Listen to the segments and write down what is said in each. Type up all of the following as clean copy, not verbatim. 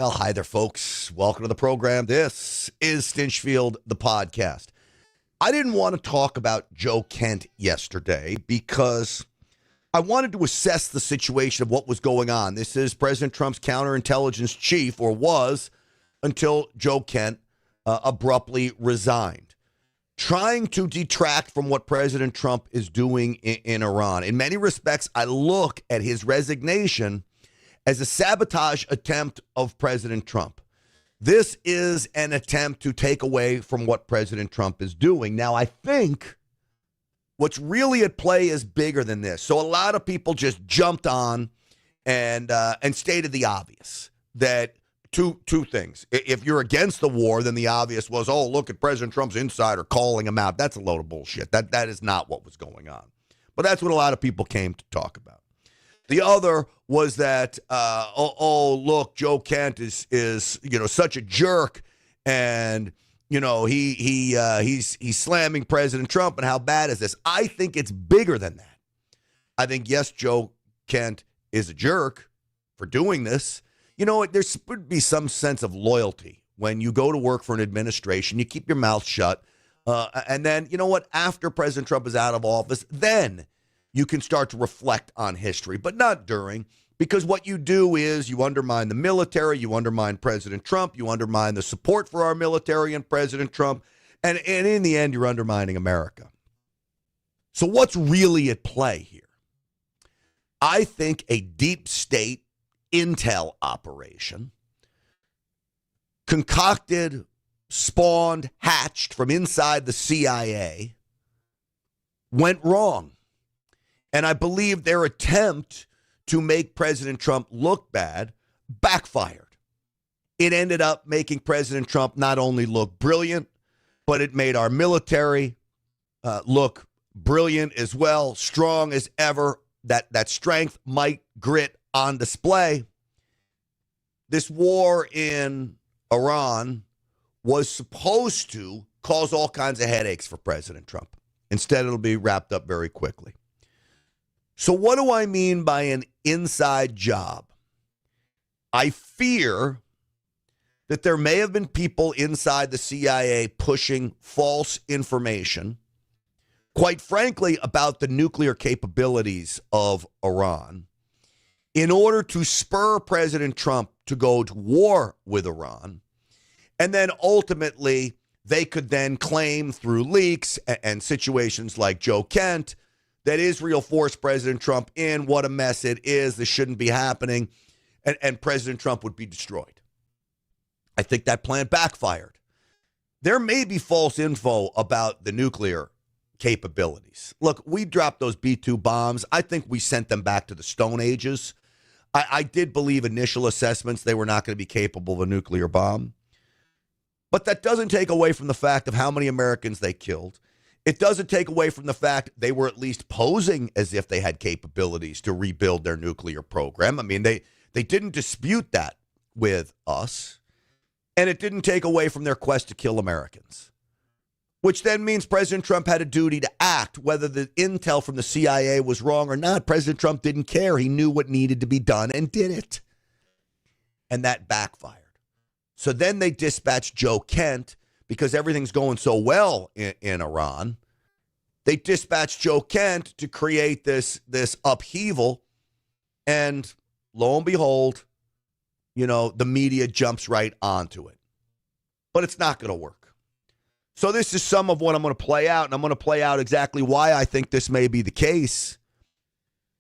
Well, hi there, folks. Welcome to the program. This is Stinchfield, the podcast. I didn't want to talk about Joe Kent yesterday because I wanted to assess the situation of what was going on. This is President Trump's counterintelligence chief, or was, until Joe Kent abruptly resigned, trying to detract from what President Trump is doing in Iran. In many respects, I look at his resignation as a sabotage attempt of President Trump. This is an attempt to take away from what President Trump is doing. Now, I think what's really at play is bigger than this. So a lot of people just jumped on and stated the obvious, that two things. If you're against the war, then the obvious was, oh, look at President Trump's insider calling him out. That's a load of bullshit. That is not what was going on. But that's what a lot of people came to talk about. The other was that, look, Joe Kent is such a jerk, and he's slamming President Trump, and how bad is this? I think it's bigger than that. I think, yes, Joe Kent is a jerk for doing this. There should be some sense of loyalty when you go to work for an administration. You keep your mouth shut, and then after President Trump is out of office, then you can start to reflect on history, but not during, because what you do is you undermine the military, you undermine President Trump, you undermine the support for our military and President Trump, and in the end, you're undermining America. So what's really at play here? I think a deep state intel operation concocted, spawned, hatched from inside the CIA went wrong. And I believe their attempt to make President Trump look bad backfired. It ended up making President Trump not only look brilliant, but it made our military look brilliant as well, strong as ever. That strength, might, grit on display. This war in Iran was supposed to cause all kinds of headaches for President Trump. Instead, it'll be wrapped up very quickly. So what do I mean by an inside job? I fear that there may have been people inside the CIA pushing false information, quite frankly, about the nuclear capabilities of Iran, in order to spur President Trump to go to war with Iran. And then ultimately, they could then claim through leaks and situations like Joe Kent that Israel forced President Trump in. What a mess it is. This shouldn't be happening. And President Trump would be destroyed. I think that plan backfired. There may be false info about the nuclear capabilities. Look, we dropped those B-2 bombs. I think we sent them back to the Stone Ages. I did believe initial assessments they were not going to be capable of a nuclear bomb. But that doesn't take away from the fact of how many Americans they killed. It doesn't take away from the fact they were at least posing as if they had capabilities to rebuild their nuclear program. I mean, they didn't dispute that with us. And it didn't take away from their quest to kill Americans, which then means President Trump had a duty to act. Whether the intel from the CIA was wrong or not, President Trump didn't care. He knew what needed to be done and did it. And that backfired. So then they dispatched Joe Kent, because everything's going so well in Iran. They dispatched Joe Kent to create this upheaval. And lo and behold, the media jumps right onto it. But it's not going to work. So this is some of what I'm going to play out, and I'm going to play out exactly why I think this may be the case,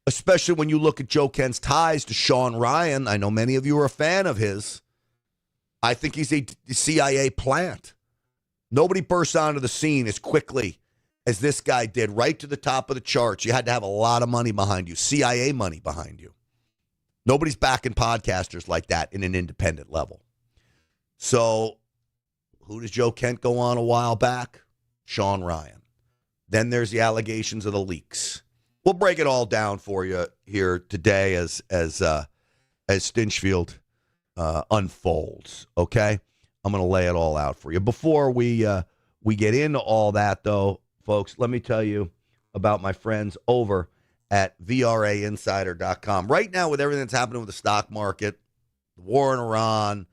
especially when you look at Joe Kent's ties to Shawn Ryan. I know many of you are a fan of his. I think he's a CIA plant. Nobody bursts onto the scene as quickly as this guy did, right to the top of the charts. You had to have a lot of money behind you, CIA money behind you. Nobody's backing podcasters like that in an independent level. So who does Joe Kent go on a while back? Shawn Ryan. Then there's the allegations of the leaks. We'll break it all down for you here today as Stinchfield unfolds, okay? I'm going to lay it all out for you. Before we get into all that, though, folks, let me tell you about my friends over at VRAinsider.com. Right now, with everything that's happening with the stock market, the war in Iran.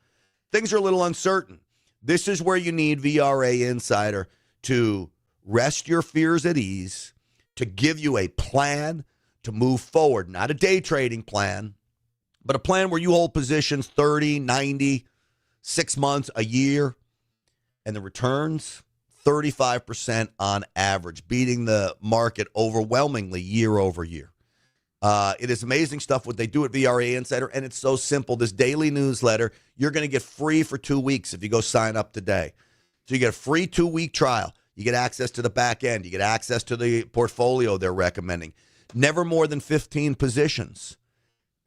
Things are a little uncertain. This is where you need VRA Insider to rest your fears at ease, to give you a plan to move forward, not a day trading plan, but a plan where you hold positions 30, 90, 6 months, a year, and the returns 35% on average, beating the market overwhelmingly year over year. It is amazing stuff what they do at VRA Insider, and it's so simple. This daily newsletter, you're going to get free for 2 weeks if you go sign up today. So you get a free 2-week trial. You get access to the back end. You get access to the portfolio they're recommending. Never more than 15 positions.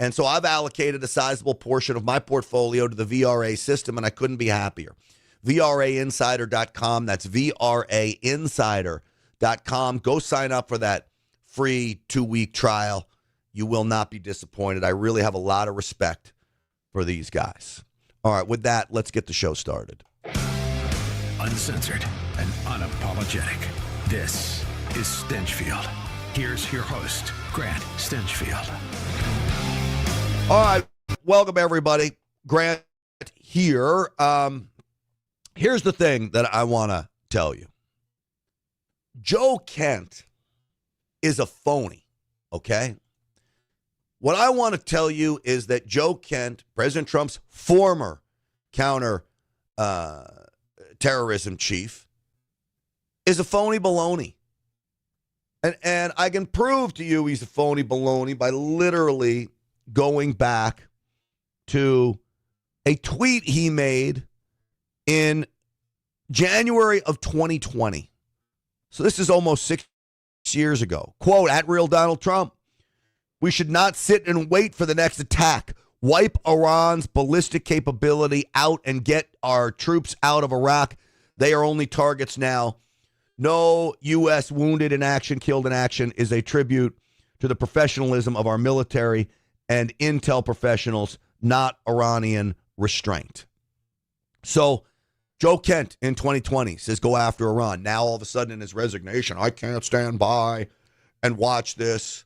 And so I've allocated a sizable portion of my portfolio to the VRA system, and I couldn't be happier. VRAinsider.com. That's VRAinsider.com. Go sign up for that free 2-week trial. You will not be disappointed. I really have a lot of respect for these guys. All right, with that, let's get the show started. Uncensored and unapologetic. This is Stinchfield. Here's your host, Grant Stinchfield. All right, welcome everybody. Grant here. Here's the thing that I want to tell you. Joe Kent is a phony, okay? What I want to tell you is that Joe Kent, President Trump's former counter-terrorism chief, is a phony baloney. And I can prove to you he's a phony baloney by literally going back to a tweet he made in January of 2020. So this is almost 6 years ago. Quote, at Real Donald Trump, we should not sit and wait for the next attack. Wipe Iran's ballistic capability out and get our troops out of Iraq. They are only targets now. No U.S. wounded in action, killed in action is a tribute to the professionalism of our military and intel professionals, not Iranian restraint. So Joe Kent in 2020 says go after Iran. Now all of a sudden in his resignation, I can't stand by and watch this.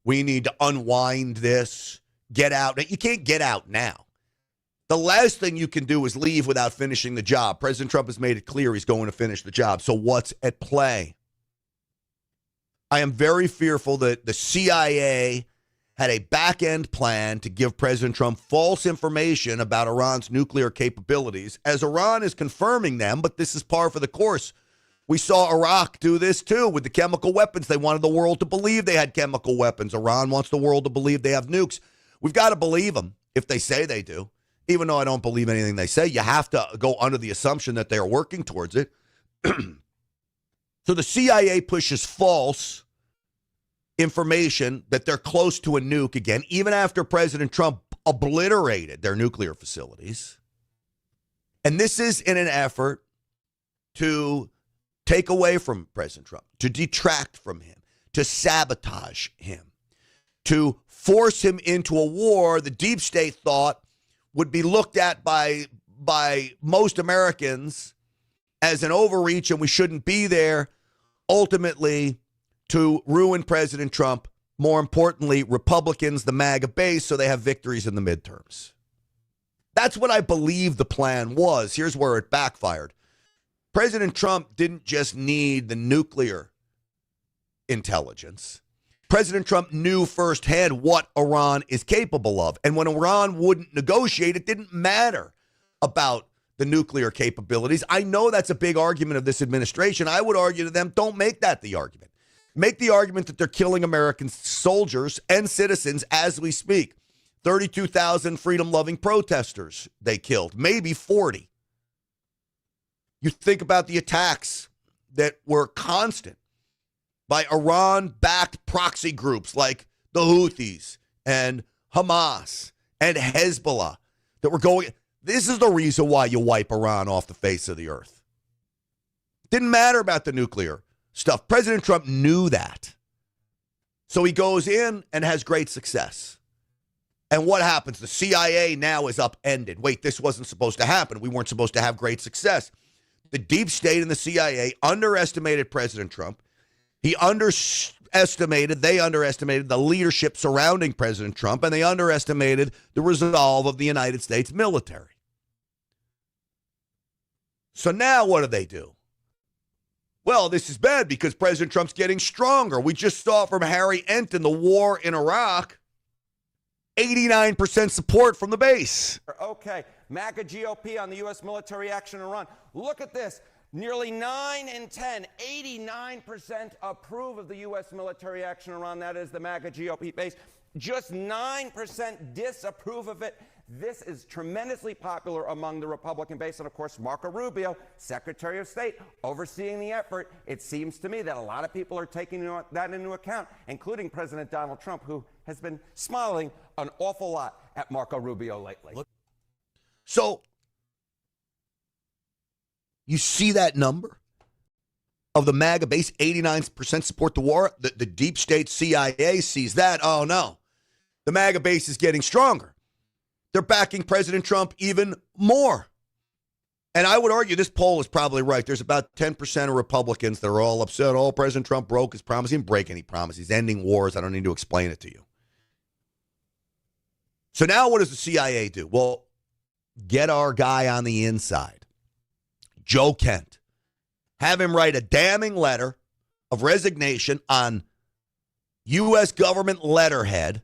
We need to unwind this. Get out. You can't get out now. The last thing you can do is leave without finishing the job. President Trump has made it clear he's going to finish the job. So what's at play? I am very fearful that the CIA had a back-end plan to give President Trump false information about Iran's nuclear capabilities, as Iran is confirming them, but this is par for the course. We saw Iraq do this, too, with the chemical weapons. They wanted the world to believe they had chemical weapons. Iran wants the world to believe they have nukes. We've got to believe them if they say they do. Even though I don't believe anything they say, you have to go under the assumption that they are working towards it. So the CIA pushes false information that they're close to a nuke again, even after President Trump obliterated their nuclear facilities. And this is in an effort to take away from President Trump, to detract from him, to sabotage him, to force him into a war the deep state thought would be looked at by most Americans as an overreach and we shouldn't be there, ultimately to ruin President Trump, more importantly, Republicans, the MAGA base, so they have victories in the midterms. That's what I believe the plan was. Here's where it backfired. President Trump didn't just need the nuclear intelligence. President Trump knew firsthand what Iran is capable of. And when Iran wouldn't negotiate, it didn't matter about the nuclear capabilities. I know that's a big argument of this administration. I would argue to them, don't make that the argument. Make the argument that they're killing American soldiers and citizens as we speak. 32,000 freedom-loving protesters they killed, maybe 40. You think about the attacks that were constant by Iran-backed proxy groups like the Houthis and Hamas and Hezbollah that were going. This is the reason why you wipe Iran off the face of the earth. Didn't matter about the nuclear stuff. President Trump knew that. So he goes in and has great success. And what happens? The CIA now is upended. Wait, this wasn't supposed to happen. We weren't supposed to have great success. The deep state and the CIA underestimated President Trump. He they underestimated the leadership surrounding President Trump, and they underestimated the resolve of the United States military. So now what do? Well, this is bad because President Trump's getting stronger. We just saw from Harry Enton, the war in Iraq, 89% support from the base. Okay, MAGA GOP on the U.S. military action in Iran. Look at this. Nearly 9 in 10, 89% approve of the U.S. military action in Iran. That is the MAGA GOP base. Just 9% disapprove of it. This is tremendously popular among the Republican base. And, of course, Marco Rubio, Secretary of State, overseeing the effort. It seems to me that a lot of people are taking that into account, including President Donald Trump, who has been smiling an awful lot at Marco Rubio lately. So you see that number of the MAGA base, 89% support the war. The deep state CIA sees that. Oh, no. The MAGA base is getting stronger. They're backing President Trump even more. And I would argue this poll is probably right. There's about 10% of Republicans that are all upset. Oh, President Trump broke his promise. He didn't break any promise. He's ending wars. I don't need to explain it to you. So now what does the CIA do? Well, get our guy on the inside, Joe Kent. Have him write a damning letter of resignation on U.S. government letterhead,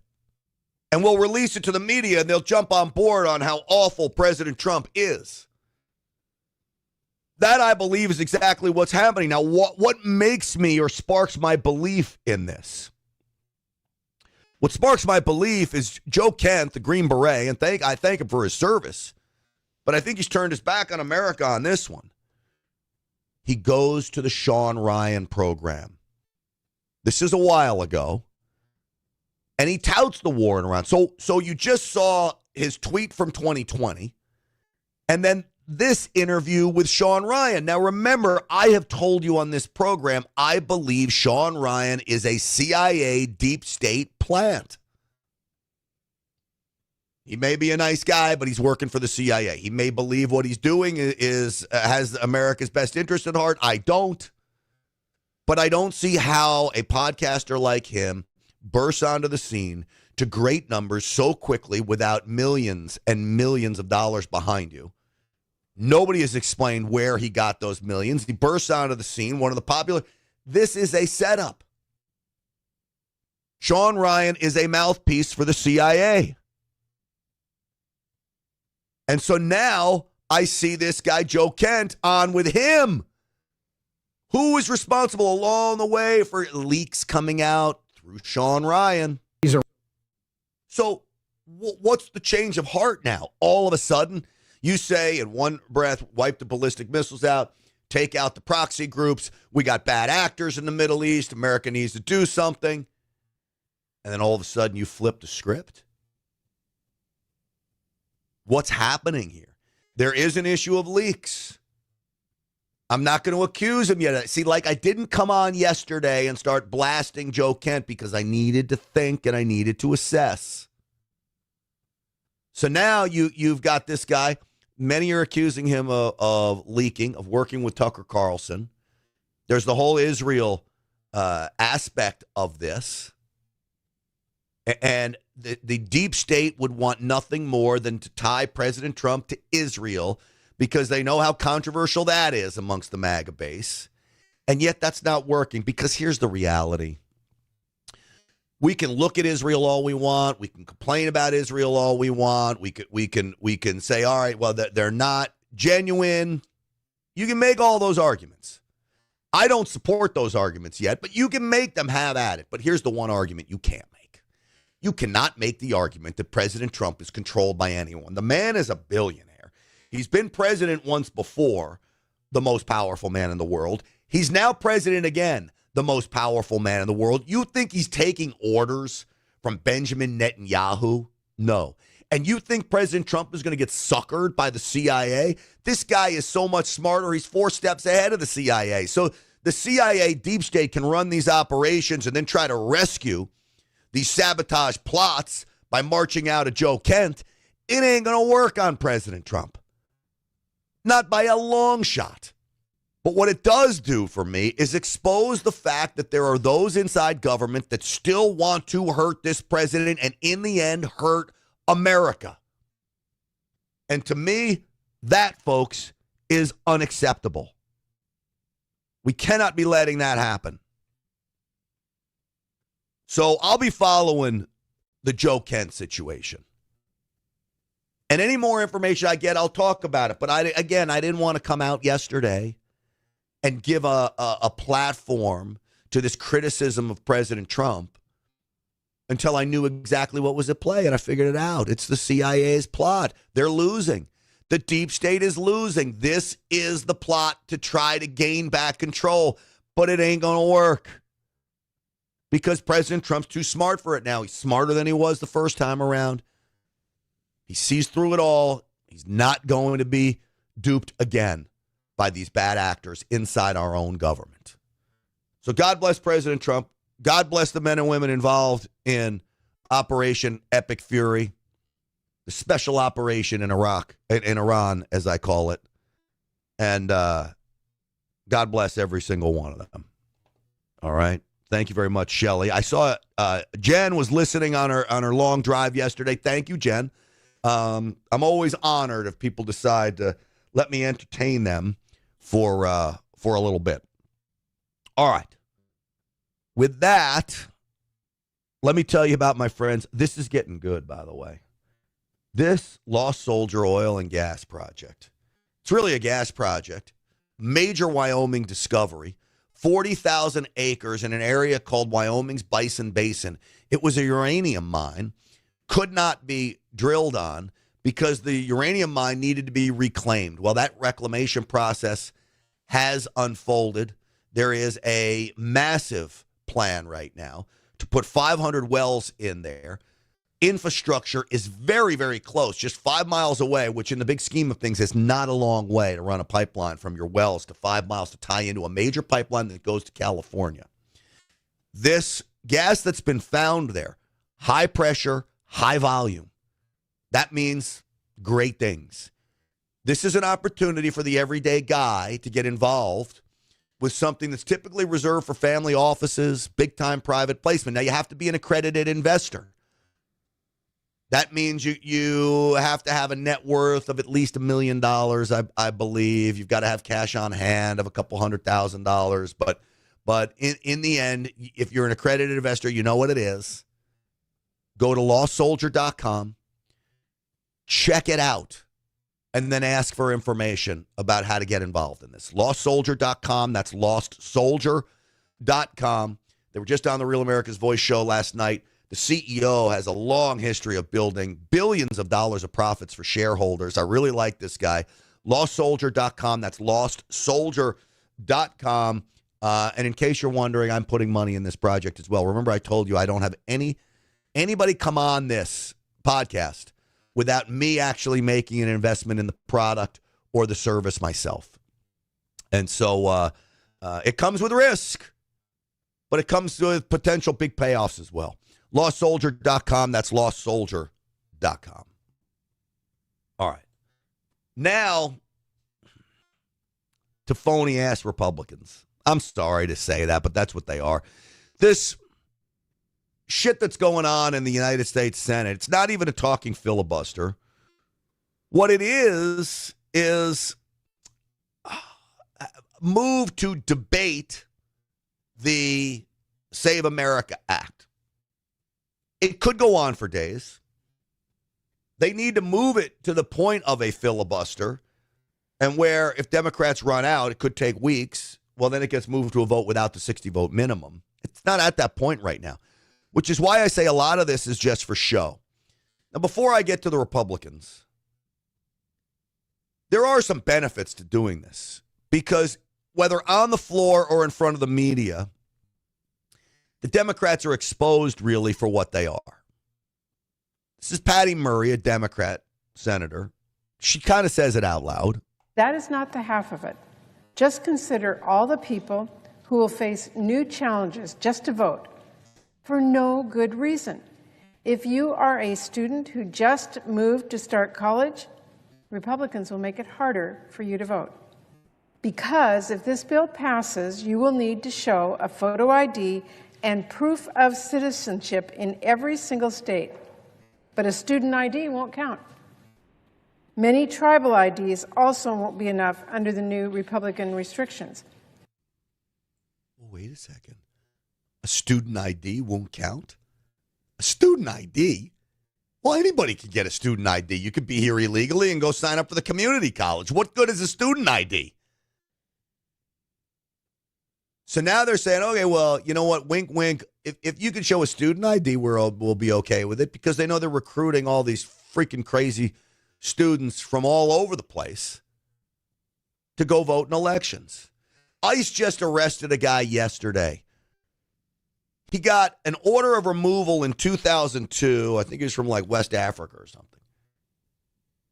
and we'll release it to the media, and they'll jump on board on how awful President Trump is. That, I believe, is exactly what's happening. Now, what makes me or sparks my belief in this? What sparks my belief is Joe Kent, the Green Beret, and I thank him for his service, but I think he's turned his back on America on this one. He goes to the Shawn Ryan program. This is a while ago. And he touts the war in Iran. So you just saw his tweet from 2020. And then this interview with Shawn Ryan. Now, remember, I have told you on this program, I believe Shawn Ryan is a CIA deep state plant. He may be a nice guy, but he's working for the CIA. He may believe what he's doing has America's best interest at heart. I don't. But I don't see how a podcaster like him bursts onto the scene to great numbers so quickly without millions and millions of dollars behind you. Nobody has explained where he got those millions. He bursts onto the scene, one of the popular. This is a setup. Shawn Ryan is a mouthpiece for the CIA. And so now I see this guy, Joe Kent, on with him. Who is responsible along the way for leaks coming out through Shawn Ryan? So what's the change of heart now? All of a sudden, you say in one breath, wipe the ballistic missiles out, take out the proxy groups. We got bad actors in the Middle East. America needs to do something. And then all of a sudden you flip the script. What's happening here? There is an issue of leaks. I'm not going to accuse him yet. See, like I didn't come on yesterday and start blasting Joe Kent because I needed to think and I needed to assess. So now you've got this guy. Many are accusing him of leaking, of working with Tucker Carlson. There's the whole Israel aspect of this. And the deep state would want nothing more than to tie President Trump to Israel because they know how controversial that is amongst the MAGA base. And yet that's not working because here's the reality. We can look at Israel all we want. We can complain about Israel all we want. We can say, all right, well, they're not genuine. You can make all those arguments. I don't support those arguments yet, but you can make them, have at it. But here's the one argument you can't make. You cannot make the argument that President Trump is controlled by anyone. The man is a billionaire. He's been president once before, the most powerful man in the world. He's now president again, the most powerful man in the world. You think he's taking orders from Benjamin Netanyahu? No. And you think President Trump is going to get suckered by the CIA? This guy is so much smarter. He's 4 steps ahead of the CIA. So the CIA deep state can run these operations and then try to rescue these sabotage plots by marching out of Joe Kent. It ain't going to work on President Trump. Not by a long shot. But what it does do for me is expose the fact that there are those inside government that still want to hurt this president and in the end hurt America. And to me, that, folks, is unacceptable. We cannot be letting that happen. So I'll be following the Joe Kent situation. And any more information I get, I'll talk about it. But I didn't want to come out yesterday and give a platform to this criticism of President Trump until I knew exactly what was at play, and I figured it out. It's the CIA's plot. They're losing. The deep state is losing. This is the plot to try to gain back control, but it ain't going to work because President Trump's too smart for it now. He's smarter than he was the first time around. He sees through it all. He's not going to be duped again by these bad actors inside our own government. So God bless President Trump. God bless the men and women involved in Operation Epic Fury, the special operation in Iran, as I call it. And God bless every single one of them. All right. Thank you very much, Shelley. I saw Jen was listening on her long drive yesterday. Thank you, Jen. I'm always honored if people decide to let me entertain them for a little bit. All right. With that, let me tell you about my friends. This is getting good, by the way. This Lost Soldier oil and gas project. It's really a gas project. Major Wyoming discovery. 40,000 acres in an area called Wyoming's Bison Basin. It was a uranium mine. Could not be drilled on because the uranium mine needed to be reclaimed. Well, that reclamation process has unfolded. There is a massive plan right now to put 500 wells in there. Infrastructure is very, very close, just 5 miles away, which in the big scheme of things is not a long way to run a pipeline from your wells to 5 miles to tie into a major pipeline that goes to California. This gas that's been found there, high pressure, high volume. That means great things. This is an opportunity for the everyday guy to get involved with something that's typically reserved for family offices, big-time private placement. Now, you have to be an accredited investor. That means you have to have a net worth of at least $1 million, I believe. You've got to have cash on hand of a couple $100,000. But in the end, if you're an accredited investor, you know what it is. Go to lostsoldier.com, check it out, and then ask for information about how to get involved in this. Lostsoldier.com, that's lostsoldier.com. They were just on the Real America's Voice show last night. The CEO has a long history of building billions of dollars of profits for shareholders. I really like this guy. Lostsoldier.com, that's lostsoldier.com. And in case you're wondering, I'm putting money in this project as well. Remember, I told you I don't have anybody come on this podcast without me actually making an investment in the product or the service myself. And so it comes with risk, but it comes with potential big payoffs as well. LostSoldier.com, that's LostSoldier.com. All right. Now, to phony-ass Republicans. I'm sorry to say that, but that's what they are. This shit that's going on in the United States Senate, it's not even a talking filibuster. What it is move to debate the Save America Act. It could go on for days. They need to move it to the point of a filibuster, and where if Democrats run out, it could take weeks. Well, then it gets moved to a vote without the 60-vote minimum. It's not at that point right now, which is why I say a lot of this is just for show. Now, before I get to the Republicans, there are some benefits to doing this because whether on the floor or in front of the media, the Democrats are exposed really for what they are. This is Patty Murray, a Democrat senator. She kind of says it out loud. That is not the half of it. Just consider all the people who will face new challenges just to vote for no good reason. If you are a student who just moved to start college, Republicans will make it harder for you to vote. Because if this bill passes, you will need to show a photo ID and proof of citizenship in every single state. But a student ID won't count. Many tribal IDs also won't be enough under the new Republican restrictions. Well, wait a second. A student ID won't count? A student ID? Well, anybody can get a student ID. You could be here illegally and go sign up for the community college. What good is a student ID? So now they're saying, okay, well, you know what? Wink, wink. If you can show a student ID, we'll be okay with it, because they know they're recruiting all these freaking crazy students from all over the place to go vote in elections. ICE just arrested a guy yesterday. He got an order of removal in 2002. I think he was from like West Africa or something.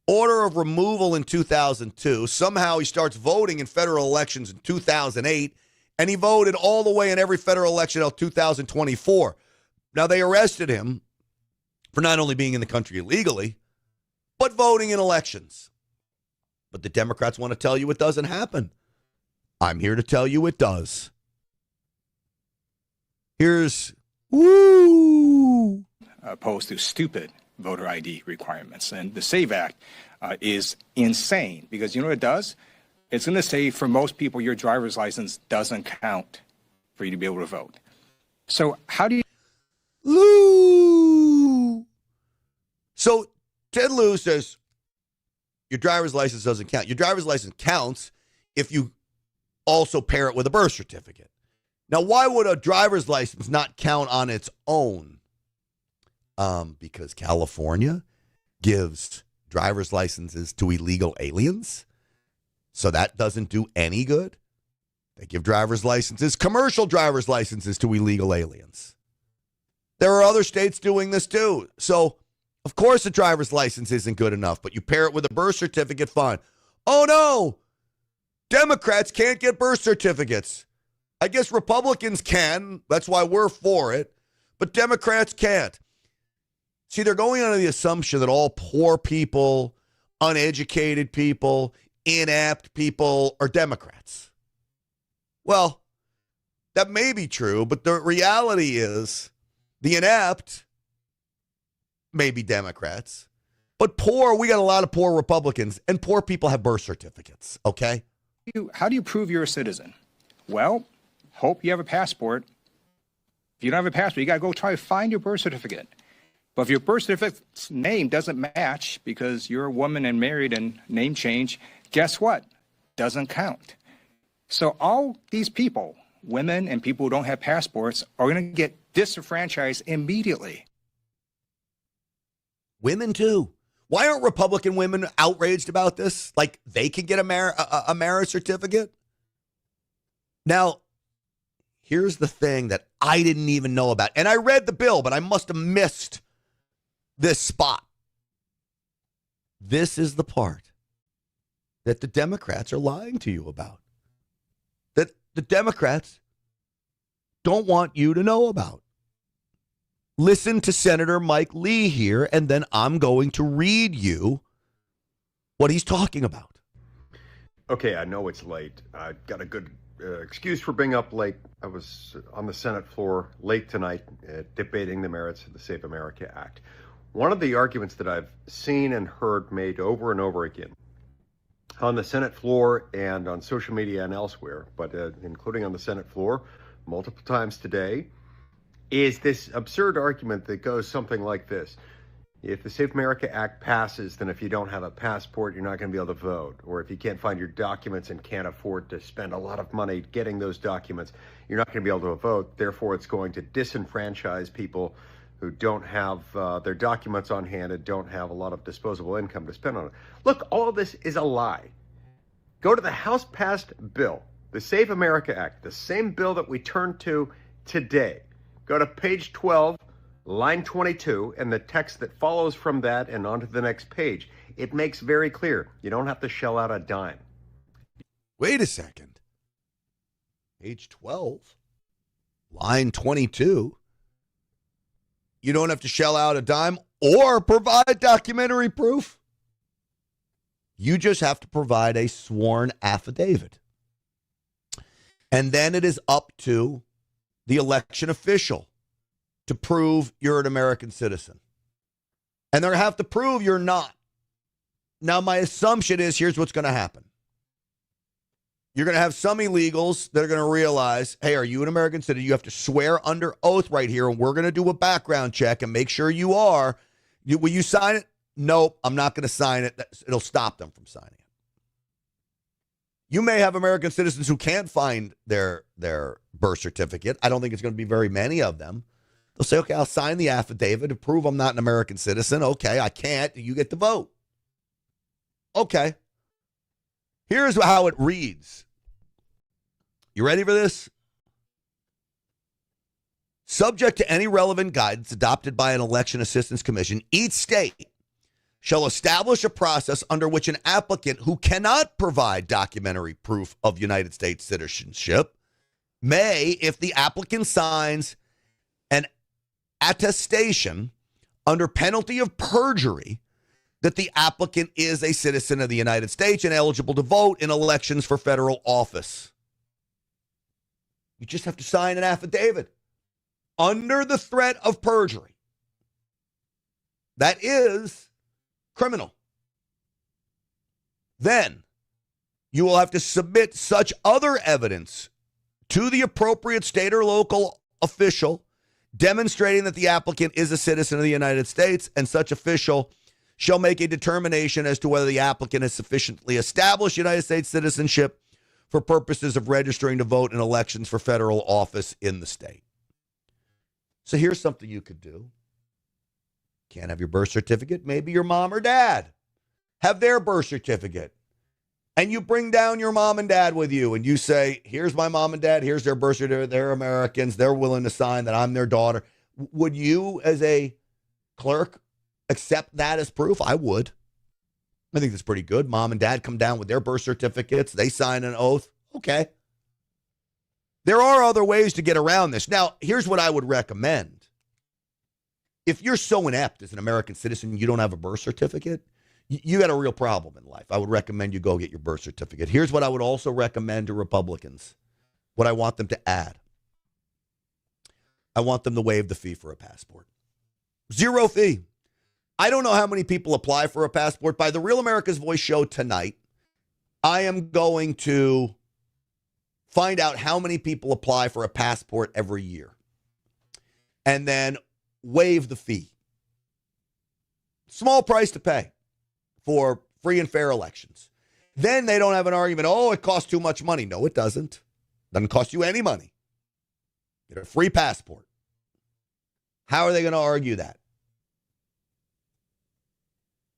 Order of removal in 2002. Somehow he starts voting in federal elections in 2008. And he voted all the way in every federal election until 2024. Now, they arrested him for not only being in the country illegally, but voting in elections. But the Democrats want to tell you it doesn't happen. I'm here to tell you it does. Here's woo. Opposed to stupid voter ID requirements. And the SAVE Act is insane, because you know what it does? It's going to say for most people, your driver's license doesn't count for you to be able to vote. So how do you... Lou. So Ted Lieu says your driver's license doesn't count. Your driver's license counts if you also pair it with a birth certificate. Now, why would a driver's license not count on its own? Because California gives driver's licenses to illegal aliens. So that doesn't do any good. They give driver's licenses, commercial driver's licenses, to illegal aliens. There are other states doing this too. So, of course, a driver's license isn't good enough, but you pair it with a birth certificate, fine. Oh, no. Democrats can't get birth certificates. I guess Republicans can. That's why we're for it. But Democrats can't. See, they're going under the assumption that all poor people, uneducated people, inept people are Democrats. Well, that may be true, but the reality is the inept may be Democrats, but poor, we got a lot of poor Republicans, and poor people have birth certificates, okay? How do you prove you're a citizen? Well, hope you have a passport. If you don't have a passport, you got to go try to find your birth certificate. But if your birth certificate's name doesn't match because you're a woman and married and name change, guess what? Doesn't count. So all these people, women and people who don't have passports, are going to get disenfranchised immediately. Women too. Why aren't Republican women outraged about this? Like they can get a marriage certificate? Now, here's the thing that I didn't even know about. And I read the bill, but I must have missed this spot. This is the part that the Democrats are lying to you about. That the Democrats don't want you to know about. Listen to Senator Mike Lee here, and then I'm going to read you what he's talking about. Okay, I know it's late. I got a good excuse for being up late. I was on the Senate floor late tonight debating the merits of the Save America Act. One of the arguments that I've seen and heard made over and over again on the Senate floor and on social media and elsewhere, but including on the Senate floor multiple times today, is this absurd argument that goes something like this. If the Save America Act passes, then if you don't have a passport, you're not going to be able to vote. Or if you can't find your documents and can't afford to spend a lot of money getting those documents, you're not going to be able to vote. Therefore, it's going to disenfranchise people who don't have their documents on hand and don't have a lot of disposable income to spend on it. Look, all of this is a lie. Go to the House-passed bill, the Save America Act, the same bill that we turned to today. Go to page 12, line 22, and the text that follows from that and onto the next page. It makes very clear you don't have to shell out a dime. Wait a second. Page 12, line 22. You don't have to shell out a dime or provide documentary proof. You just have to provide a sworn affidavit. And then it is up to the election official to prove you're an American citizen. And they're going to have to prove you're not. Now, my assumption is here's what's going to happen. You're going to have some illegals that are going to realize, hey, are you an American citizen? You have to swear under oath right here, and we're going to do a background check and make sure you are. Will you sign it? Nope, I'm not going to sign it. It'll stop them from signing it. You may have American citizens who can't find their birth certificate. I don't think it's going to be very many of them. They'll say, okay, I'll sign the affidavit to prove I'm not an American citizen. Okay, I can't. You get to vote. Okay. Here's how it reads. You ready for this? Subject to any relevant guidance adopted by an election assistance commission, each state shall establish a process under which an applicant who cannot provide documentary proof of United States citizenship may, if the applicant signs an attestation under penalty of perjury that the applicant is a citizen of the United States and eligible to vote in elections for federal office. You just have to sign an affidavit under the threat of perjury. That is criminal. Then you will have to submit such other evidence to the appropriate state or local official demonstrating that the applicant is a citizen of the United States, and such official shall make a determination as to whether the applicant has sufficiently established United States citizenship for purposes of registering to vote in elections for federal office in the state. So here's something you could do. Can't have your birth certificate? Maybe your mom or dad have their birth certificate. And you bring down your mom and dad with you and you say, here's my mom and dad, here's their birth certificate, they're Americans, they're willing to sign that I'm their daughter. Would you, as a clerk, accept that as proof? I would. I think that's pretty good. Mom and dad come down with their birth certificates, they sign an oath. Okay. There are other ways to get around this. Now, here's what I would recommend. If you're so inept as an American citizen, you don't have a birth certificate, you got a real problem in life. I would recommend you go get your birth certificate. Here's what I would also recommend to Republicans, what I want them to add. I want them to waive the fee for a passport. 0 fee. I don't know how many people apply for a passport. By the Real America's Voice show tonight, I am going to find out how many people apply for a passport every year and then waive the fee. Small price to pay for free and fair elections. Then they don't have an argument, oh, it costs too much money. No, it doesn't. Doesn't cost you any money. Get a free passport. How are they going to argue that?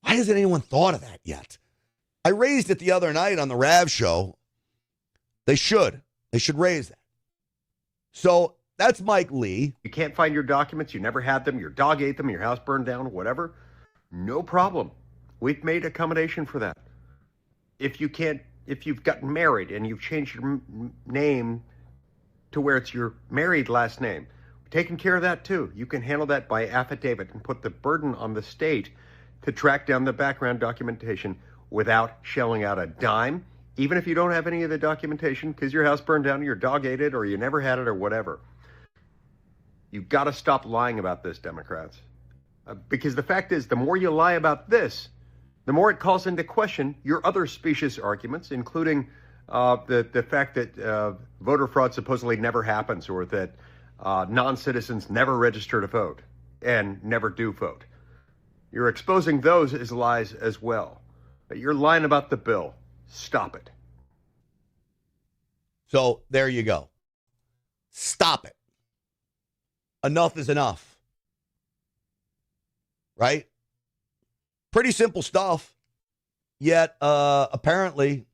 Why hasn't anyone thought of that yet? I raised it the other night on the Rav show. They should. They should raise that. So that's Mike Lee. You can't find your documents, you never had them, your dog ate them, your house burned down, whatever. No problem. We've made accommodation for that. If you've gotten married and you've changed your name to where it's your married last name, we're taking care of that too. You can handle that by affidavit and put the burden on the state to track down the background documentation without shelling out a dime, even if you don't have any of the documentation because your house burned down, your dog ate it, or you never had it, or whatever. You've got to stop lying about this, Democrats. Because the fact is, the more you lie about this, the more it calls into question your other specious arguments, including the fact that voter fraud supposedly never happens, or that non-citizens never register to vote and never do vote. You're exposing those as lies as well. But you're lying about the bill. Stop it. So there you go. Stop it. Enough is enough. Right? Pretty simple stuff. Yet apparently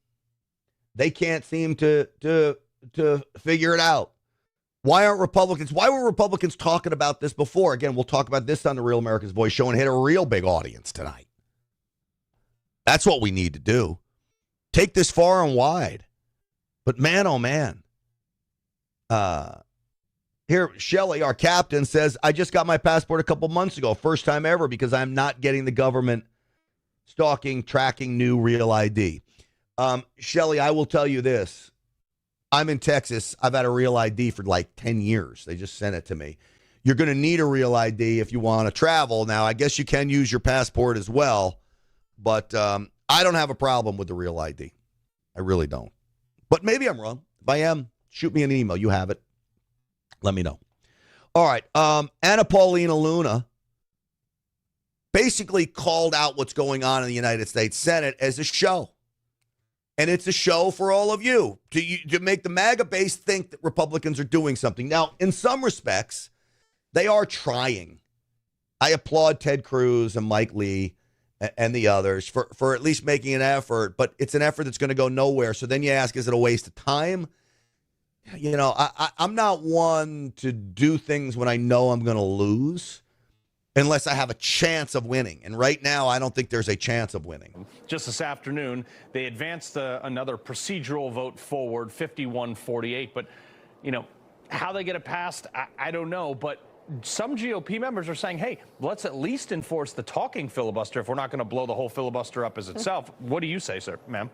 they can't seem to figure it out. Why were Republicans talking about this before? Again, we'll talk about this on the Real America's Voice show and hit a real big audience tonight. That's what we need to do. Take this far and wide. But man, oh man. Here, Shelley, our captain, says, I just got my passport a couple months ago. First time ever, because I'm not getting the government stalking, tracking new real ID. Shelley, I will tell you this. I'm in Texas. I've had a real ID for like 10 years. They just sent it to me. You're going to need a real ID if you want to travel. Now, I guess you can use your passport as well, but I don't have a problem with the real ID. I really don't. But maybe I'm wrong. If I am, shoot me an email. You have it. Let me know. All right. Anna Paulina Luna basically called out what's going on in the United States Senate as a show. And it's a show for all of you to make the MAGA base think that Republicans are doing something. Now, in some respects, they are trying. I applaud Ted Cruz and Mike Lee and the others for at least making an effort, but it's an effort that's going to go nowhere. So then you ask, is it a waste of time? You know, I'm not one to do things when I know I'm going to lose unless I have a chance of winning. And right now, I don't think there's a chance of winning. Just this afternoon, they advanced another procedural vote forward, 51-48. But, you know, how they get it passed, I don't know. But some GOP members are saying, hey, let's at least enforce the talking filibuster if we're not going to blow the whole filibuster up as itself. What do you say, sir, ma'am?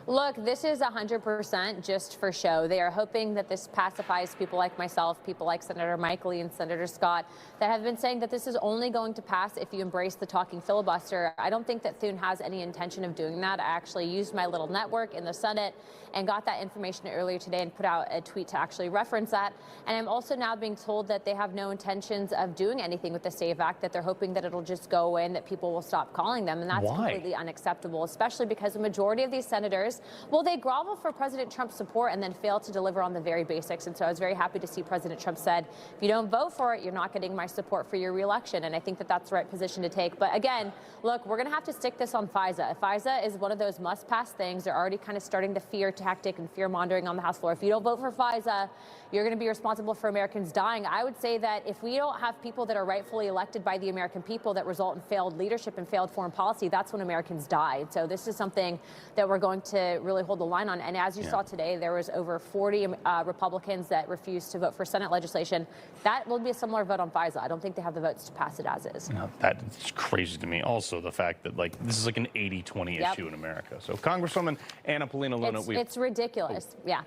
Look, this is 100% just for show. They are hoping that this pacifies people like myself, people like Senator Mike Lee and Senator Scott, that have been saying that this is only going to pass if you embrace the talking filibuster. I don't think that Thune has any intention of doing that. I actually used my little network in the Senate and got that information earlier today and put out a tweet to actually reference that. And I'm also now being told that they have no intentions of doing anything with the SAVE Act, that they're hoping that it'll just go away and that people will stop calling them. And that's completely unacceptable, especially because the majority of these senators, well, they grovel for President Trump's support and then fail to deliver on the very basics. And so I was very happy to see President Trump said, if you don't vote for it, you're not getting my support for your reelection. And I think that that's the right position to take. But again, look, we're going to have to stick this on FISA. FISA is one of those must-pass things. They're already kind of starting the fear tactic and fear-mongering on the House floor. If you don't vote for FISA, you're going to be responsible for Americans dying. I would say that if we don't have people that are rightfully elected by the American people that result in failed leadership and failed foreign policy, that's when Americans die. So this is something that we're going to really hold the line on. And as you saw today, there was over 40 Republicans that refused to vote for Senate legislation. That will be a similar vote on FISA. I don't think they have the votes to pass it as is. No, that's crazy to me. Also, the fact that, like, this is like an 80-20 issue in America. So, Congresswoman Anna Paulina Luna, it's ridiculous. Yeah.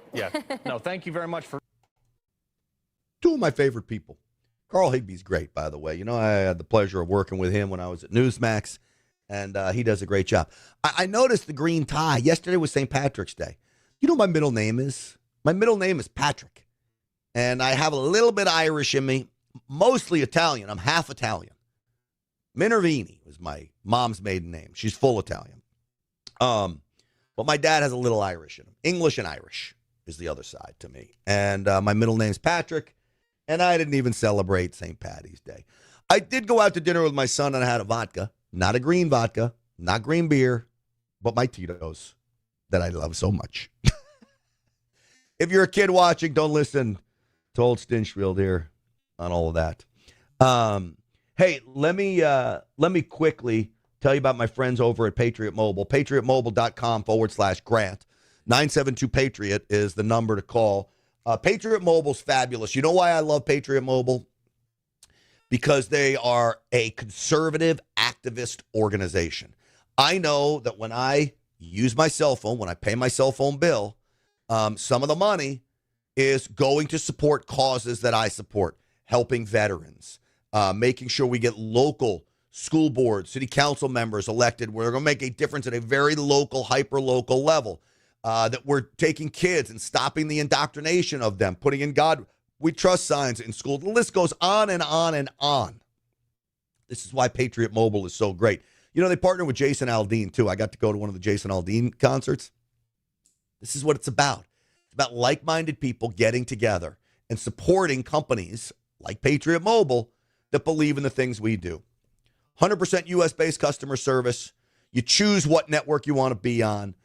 No, thank you very much for Two of my favorite people. Carl Higby's great, by the way. You know, I had the pleasure of working with him when I was at Newsmax, and he does a great job. I noticed the green tie. Yesterday was St. Patrick's Day. You know what my middle name is? My middle name is Patrick, and I have a little bit Irish in me, mostly Italian. I'm half Italian. Minervini was my mom's maiden name. She's full Italian. But my dad has a little Irish in him. English and Irish is the other side to me. And my middle name's Patrick. And I didn't even celebrate St. Patty's Day. I did go out to dinner with my son and I had a vodka. Not a green vodka, not green beer, but my Tito's that I love so much. If you're a kid watching, don't listen to old Stinchfield here on all of that. Hey, let me quickly tell you about my friends over at Patriot Mobile. PatriotMobile.com/Grant. 972-PATRIOT is the number to call. Patriot Mobile's fabulous. You know why I love Patriot Mobile? Because they are a conservative activist organization. I know that when I use my cell phone, when I pay my cell phone bill, some of the money is going to support causes that I support, helping veterans, making sure we get local school boards, city council members elected. We're going to make a difference at a very local, hyper-local level. That we're taking kids and stopping the indoctrination of them, putting in God we trust signs in school. The list goes on and on and on. This is why Patriot Mobile is so great. You know, they partner with Jason Aldean, too. I got to go to one of the Jason Aldean concerts. This is what it's about. It's about like-minded people getting together and supporting companies like Patriot Mobile that believe in the things we do. 100% U.S.-based customer service. You choose what network you want to be on.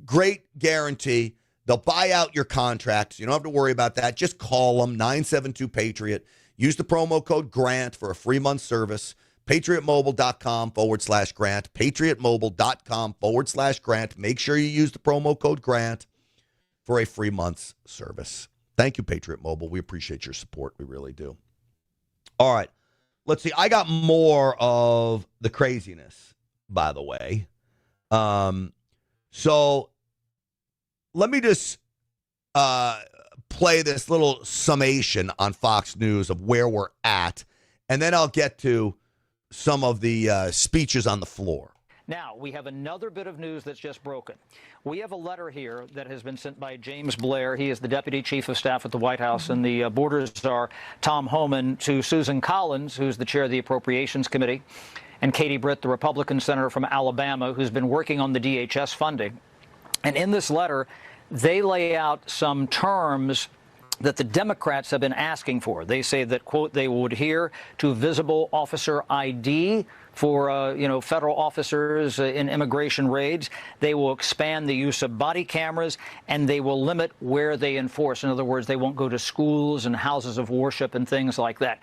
Great guarantee. They'll buy out your contracts. You don't have to worry about that. Just call them, 972-PATRIOT. Use the promo code GRANT for a free month service. PatriotMobile.com/Grant. PatriotMobile.com/Grant. Make sure you use the promo code GRANT for a free month's service. Thank you, Patriot Mobile. We appreciate your support. We really do. All right. Let's see. I got more of the craziness, by the way. So let me just play this little summation on Fox News of where we're at, and then I'll get to some of the speeches on the floor. Now, we have another bit of news that's just broken. We have a letter here that has been sent by James Blair. He is the Deputy Chief of Staff at the White House, and the border czar, Tom Homan, to Susan Collins, who's the chair of the Appropriations Committee, and Katie Britt, the Republican senator from Alabama, who's been working on the DHS funding. And in this letter, they lay out some terms that the Democrats have been asking for. They say that, quote, they would adhere to visible officer ID for, federal officers in immigration raids. They will expand the use of body cameras, and they will limit where they enforce. In other words, they won't go to schools and houses of worship and things like that.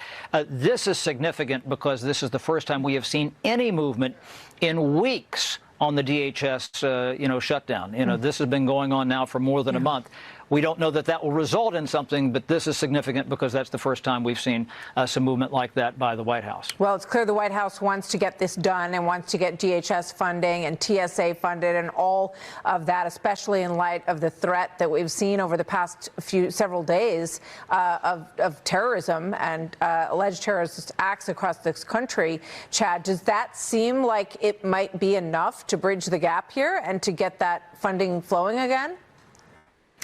This is significant because this is the first time we have seen any movement in weeks on the DHS, shutdown. This has been going on now for more than a month. We don't know that that will result in something, but this is significant because that's the first time we've seen some movement like that by the White House. Well, it's clear the White House wants to get this done and wants to get DHS funding and TSA funded and all of that, especially in light of the threat that we've seen over the past several days of terrorism and alleged terrorist acts across this country. Chad, does that seem like it might be enough to bridge the gap here and to get that funding flowing again?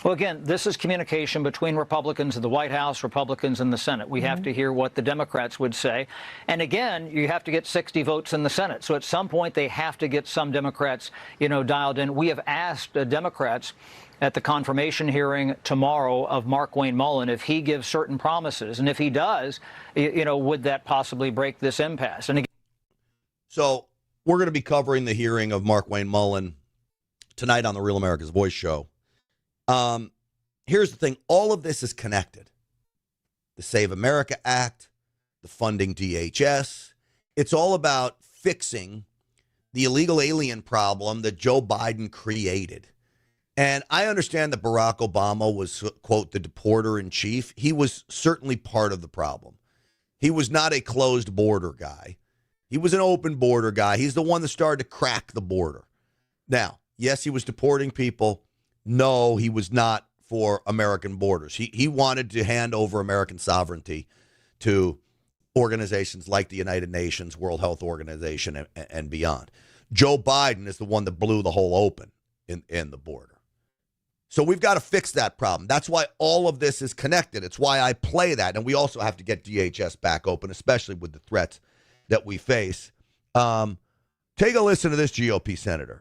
Well, again, this is communication between Republicans in the White House, Republicans in the Senate. We have to hear what the Democrats would say. And again, you have to get 60 votes in the Senate. So at some point, they have to get some Democrats, dialed in. We have asked Democrats at the confirmation hearing tomorrow of Mark Wayne Mullen if he gives certain promises. And if he does, would that possibly break this impasse? And again, so we're going to be covering the hearing of Mark Wayne Mullen tonight on the Real America's Voice show. Here's the thing. All of this is connected. The Save America Act, the funding DHS. It's all about fixing the illegal alien problem that Joe Biden created. And I understand that Barack Obama was, quote, the deporter in chief. He was certainly part of the problem. He was not a closed border guy. He was an open border guy. He's the one that started to crack the border. Now, yes, he was deporting people. No, he was not for American borders. He wanted to hand over American sovereignty to organizations like the United Nations, World Health Organization, and beyond. Joe Biden is the one that blew the hole open in the border. So we've got to fix that problem. That's why all of this is connected. It's why I play that. And we also have to get DHS back open, especially with the threats that we face. Take a listen to this GOP senator.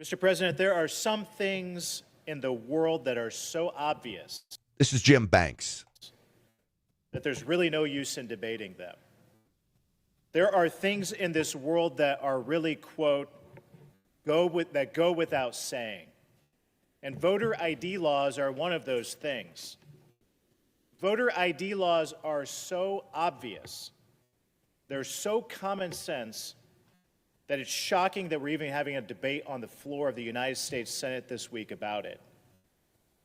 Mr. President, there are some things in the world that are so obvious. This is Jim Banks. That there's really no use in debating them. There are things in this world that are really, quote, go without saying. And voter ID laws are one of those things. Voter ID laws are so obvious. They're so common sense that it's shocking that we're even having a debate on the floor of the United States Senate this week about it.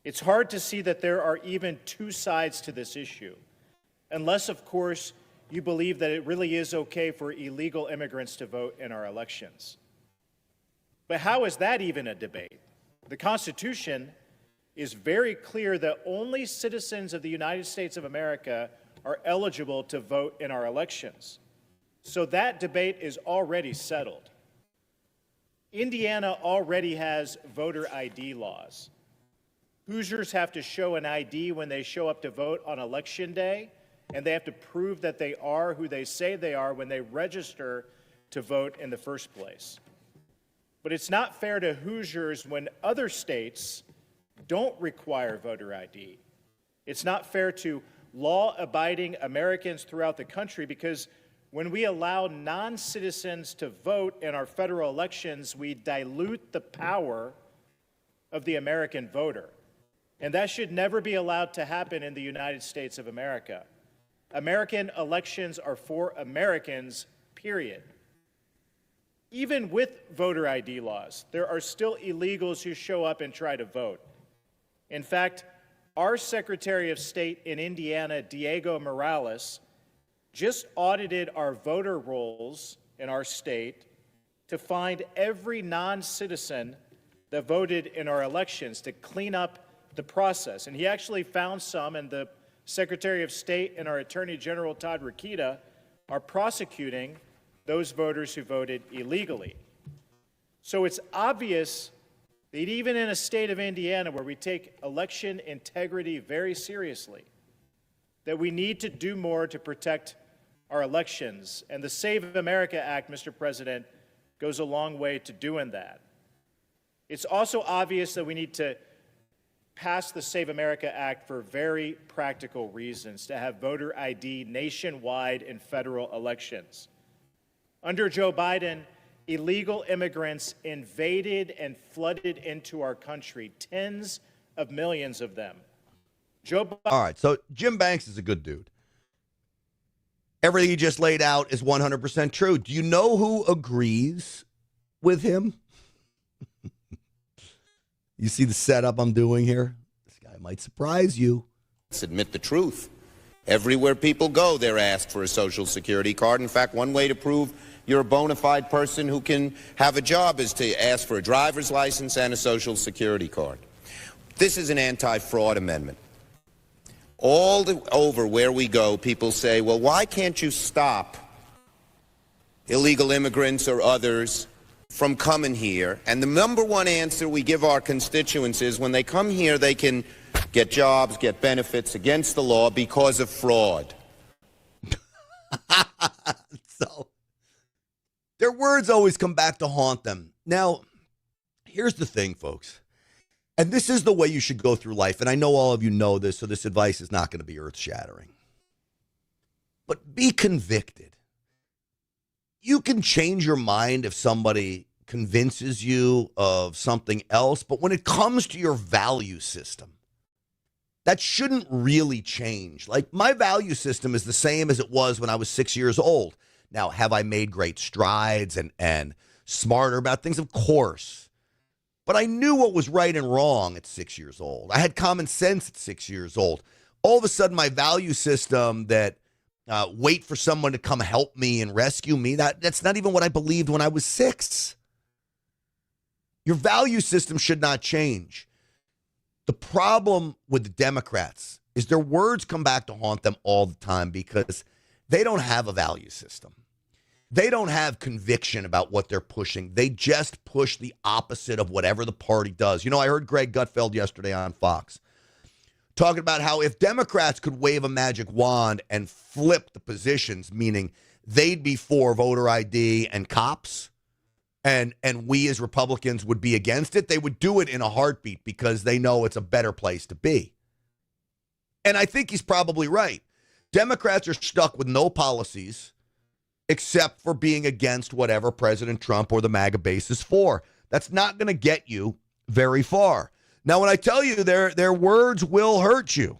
It's hard to see that there are even two sides to this issue, unless, of course, you believe that it really is okay for illegal immigrants to vote in our elections. But how is that even a debate? The Constitution is very clear that only citizens of the United States of America are eligible to vote in our elections. So that debate is already settled. Indiana already has voter ID laws. Hoosiers have to show an ID when they show up to vote on Election Day, and they have to prove that they are who they say they are when they register to vote in the first place. But it's not fair to Hoosiers when other states don't require voter ID. It's not fair to law-abiding Americans throughout the country because when we allow non-citizens to vote in our federal elections, we dilute the power of the American voter. And that should never be allowed to happen in the United States of America. American elections are for Americans, period. Even with voter ID laws, there are still illegals who show up and try to vote. In fact, our Secretary of State in Indiana, Diego Morales, just audited our voter rolls in our state to find every non-citizen that voted in our elections to clean up the process. And he actually found some, and the Secretary of State and our Attorney General, Todd Rokita, are prosecuting those voters who voted illegally. So it's obvious that even in a state of Indiana where we take election integrity very seriously, that we need to do more to protect our elections. And the Save America Act, Mr. President, goes a long way to doing that. It's also obvious that we need to pass the Save America Act for very practical reasons, to have voter ID nationwide in federal elections. Under Joe Biden, illegal immigrants invaded and flooded into our country, tens of millions of them. All right, so Jim Banks is a good dude. Everything he just laid out is 100% true. Do you know who agrees with him? You see the setup I'm doing here? This guy might surprise you. Let's admit the truth. Everywhere people go, they're asked for a Social Security card. In fact, one way to prove you're a bona fide person who can have a job is to ask for a driver's license and a Social Security card. This is an anti-fraud amendment. Over where we go, people say, well, why can't you stop illegal immigrants or others from coming here? And the number one answer we give our constituents is when they come here, they can get jobs, get benefits against the law because of fraud. So their words always come back to haunt them. Now, here's the thing, folks. And this is the way you should go through life. And I know all of you know this, so this advice is not going to be earth-shattering. But be convicted. You can change your mind if somebody convinces you of something else. But when it comes to your value system, that shouldn't really change. Like, my value system is the same as it was when I was 6 years old. Now, have I made great strides and smarter about things? Of course. But I knew what was right and wrong at 6 years old. I had common sense at 6 years old. All of a sudden, my value system that wait for someone to come help me and rescue me, that's not even what I believed when I was 6. Your value system should not change. The problem with the Democrats is their words come back to haunt them all the time because they don't have a value system. They don't have conviction about what they're pushing. They just push the opposite of whatever the party does. You know, I heard Greg Gutfeld yesterday on Fox talking about how if Democrats could wave a magic wand and flip the positions, meaning they'd be for voter ID and cops, and we as Republicans would be against it, they would do it in a heartbeat because they know it's a better place to be. And I think he's probably right. Democrats are stuck with no policies except for being against whatever President Trump or the MAGA base is for. That's not going to get you very far. Now, when I tell you their words will hurt you,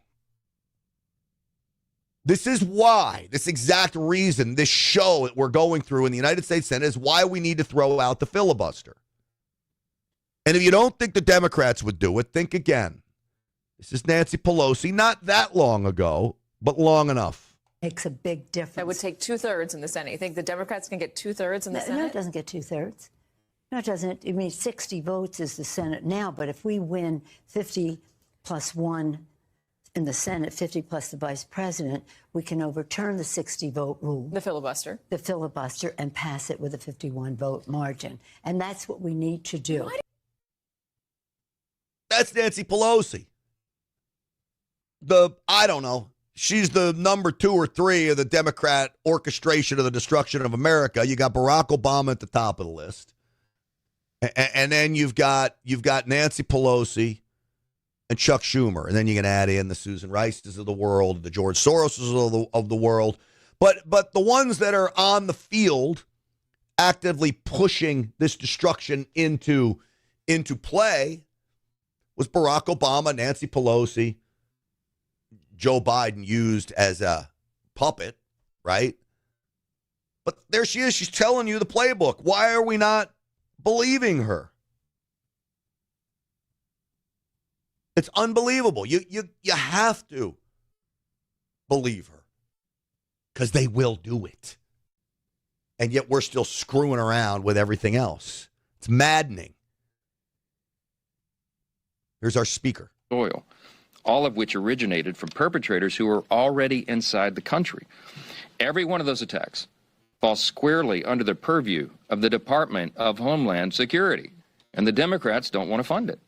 this is why, this exact reason, this show that we're going through in the United States Senate is why we need to throw out the filibuster. And if you don't think the Democrats would do it, think again. This is Nancy Pelosi, not that long ago, but long enough. Makes a big difference. That would take 2/3 in the Senate. You think the Democrats can get 2/3 in the Senate? No, it doesn't get 2/3. No, it doesn't. I mean, 60 votes is the Senate now, but if we win 50 plus 1 in the Senate, 50 plus the vice president, we can overturn the 60-vote rule. The filibuster. The filibuster and pass it with a 51-vote margin. And that's what we need to do. That's Nancy Pelosi. I don't know. She's the number 2 or 3 of the Democrat orchestration of the destruction of America. You got Barack Obama at the top of the list. And then you've got Nancy Pelosi and Chuck Schumer. And then you can add in the Susan Rices of the world, the George Soroses of the world. But the ones that are on the field actively pushing this destruction into play was Barack Obama, Nancy Pelosi, Joe Biden used as a puppet, right? But there she is. She's telling you the playbook. Why are we not believing her? It's unbelievable. You have to believe her because they will do it. And yet we're still screwing around with everything else. It's maddening. Here's our speaker. Soil, all of which originated from perpetrators who were already inside the country. Every one of those attacks falls squarely under the purview of the Department of Homeland Security, and the Democrats don't want to fund it.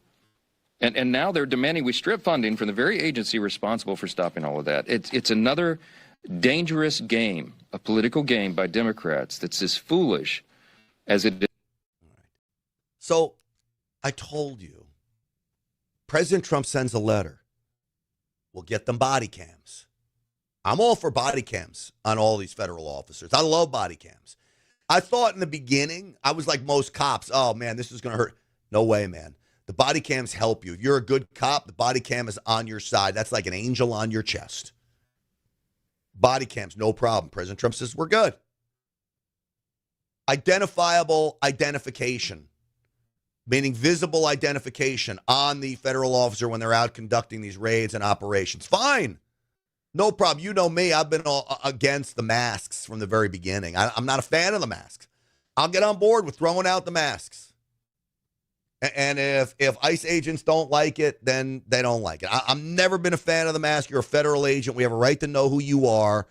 And now they're demanding we strip funding from the very agency responsible for stopping all of that. It's another dangerous game, a political game by Democrats that's as foolish as it is. So I told you, President Trump sends a letter. We'll get them body cams. I'm all for body cams on all these federal officers. I love body cams. I thought in the beginning, I was like most cops, oh man, this is going to hurt. No way, man. The body cams help you. If you're a good cop, the body cam is on your side. That's like an angel on your chest. Body cams, no problem. President Trump says, we're good. Identifiable identification, meaning visible identification on the federal officer when they're out conducting these raids and operations. Fine. No problem. You know me. I've been all against the masks from the very beginning. I'm not a fan of the masks. I'll get on board with throwing out the masks. And if ICE agents don't like it, then they don't like it. I've never been a fan of the mask. You're a federal agent. We have a right to know who you are.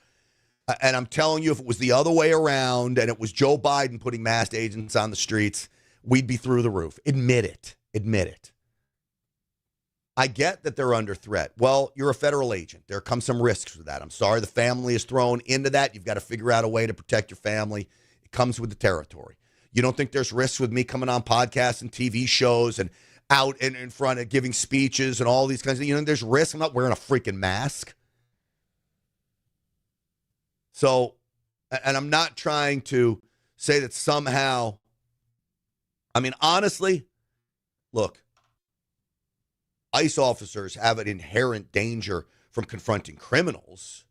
And I'm telling you, if it was the other way around and it was Joe Biden putting masked agents on the streets, we'd be through the roof. Admit it. Admit it. I get that they're under threat. Well, you're a federal agent. There comes some risks with that. I'm sorry the family is thrown into that. You've got to figure out a way to protect your family. It comes with the territory. You don't think there's risks with me coming on podcasts and TV shows and out in front of giving speeches and all these kinds of, there's risks. I'm not wearing a freaking mask. So, and I'm not trying to say that somehow, honestly, look, ICE officers have an inherent danger from confronting criminals.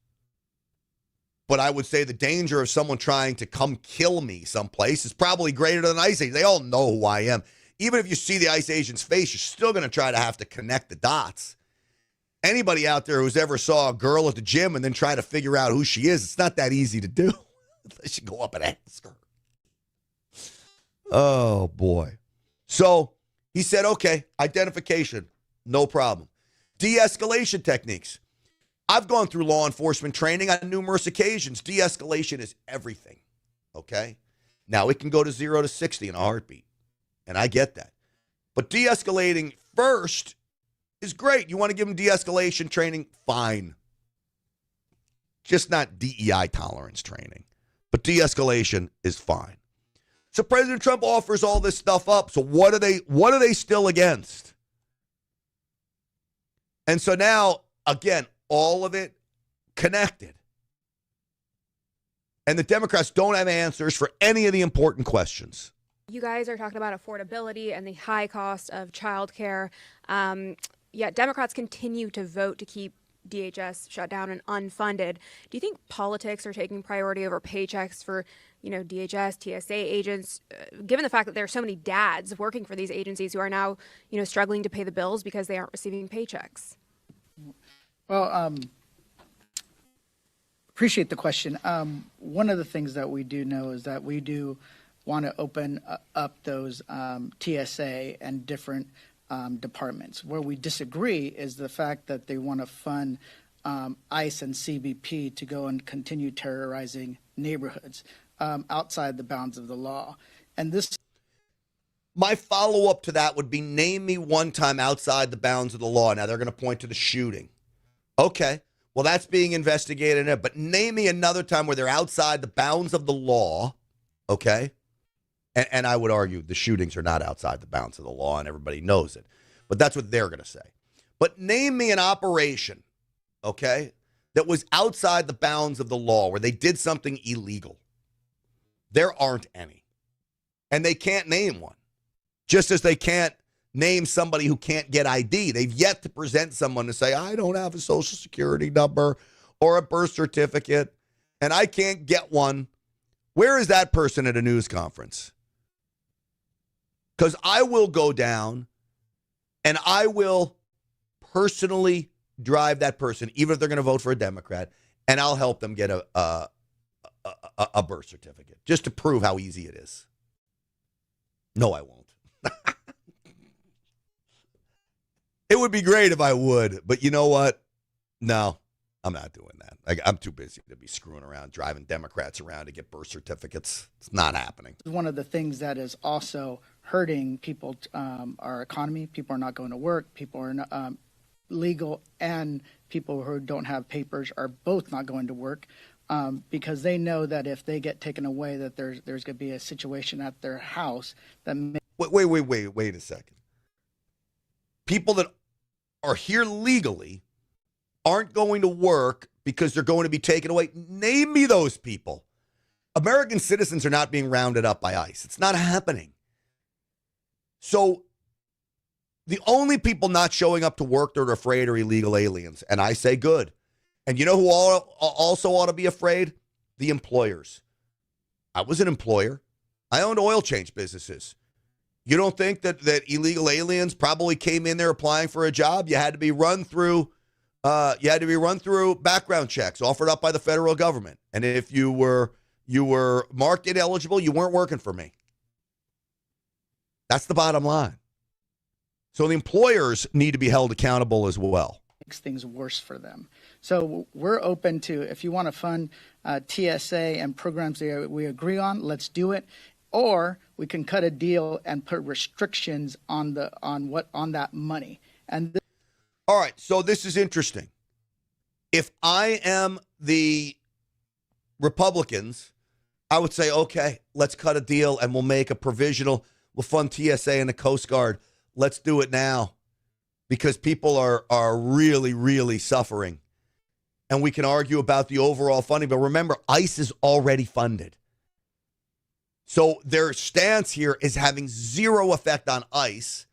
But I would say the danger of someone trying to come kill me someplace is probably greater than ICE agent. They all know who I am. Even if you see the ICE agent's face, you're still going to try to have to connect the dots. Anybody out there who's ever saw a girl at the gym and then try to figure out who she is, it's not that easy to do. They should go up and ask her. Oh, boy. So he said, okay, identification, no problem. De-escalation techniques. I've gone through law enforcement training on numerous occasions. De-escalation is everything, okay? Now, it can go to 0 to 60 in a heartbeat, and I get that. But de-escalating first is great. You want to give them de-escalation training? Fine. Just not DEI tolerance training. But de-escalation is fine. So President Trump offers all this stuff up. So what are they still against? And so now, again, all of it connected. And the Democrats don't have answers for any of the important questions. You guys are talking about affordability and the high cost of childcare. Yet Democrats continue to vote to keep DHS shut down and unfunded. Do you think politics are taking priority over paychecks for, DHS, TSA agents, given the fact that there are so many dads working for these agencies who are now, struggling to pay the bills because they aren't receiving paychecks? Well, appreciate the question. One of the things that we do know is that we do want to open up those TSA and different departments. Where we disagree is the fact that they want to fund ICE and CBP to go and continue terrorizing neighborhoods outside the bounds of the law. And this. My follow-up to that would be, name me one time outside the bounds of the law. Now they're going to point to the shooting. Okay, well, that's being investigated, but name me another time where they're outside the bounds of the law, okay? And I would argue the shootings are not outside the bounds of the law, and everybody knows it. But that's what they're going to say. But name me an operation, okay, that was outside the bounds of the law, where they did something illegal. There aren't any. And they can't name one. Just as they can't name somebody who can't get ID. They've yet to present someone to say, I don't have a social security number or a birth certificate, and I can't get one. Where is that person at a news conference? Because I will go down and I will personally drive that person, even if they're going to vote for a Democrat, and I'll help them get a birth certificate just to prove how easy it is. No, I won't. It would be great if I would, but you know what? No, I'm not doing that. I'm too busy to be screwing around, driving Democrats around to get birth certificates. It's not happening. One of the things that is also hurting people, our economy. People are not going to work. People are not, legal, and people who don't have papers are both not going to work because they know that if they get taken away, that there's going to be a situation at their house that may. Wait a second. People that are here legally aren't going to work because they're going to be taken away. Name me those people. American citizens are not being rounded up by ICE. It's not happening. So the only people not showing up to work that are afraid are illegal aliens. And I say good. And you know who also ought to be afraid? The employers. I was an employer. I owned oil change businesses. You don't think that illegal aliens probably came in there applying for a job? You had to be run through background checks offered up by the federal government. And if you were marked ineligible, you weren't working for me. That's the bottom line. So the employers need to be held accountable as well. Makes things worse for them. So we're open to, if you want to fund TSA and programs that we agree on, let's do it. Or we can cut a deal and put restrictions on that money. And all right, so this is interesting. If I am the Republicans, I would say, okay, let's cut a deal and we'll make a provisional. We'll fund TSA and the Coast Guard. Let's do it now because people are really, really suffering. And we can argue about the overall funding. But remember, ICE is already funded. So their stance here is having zero effect on ICE,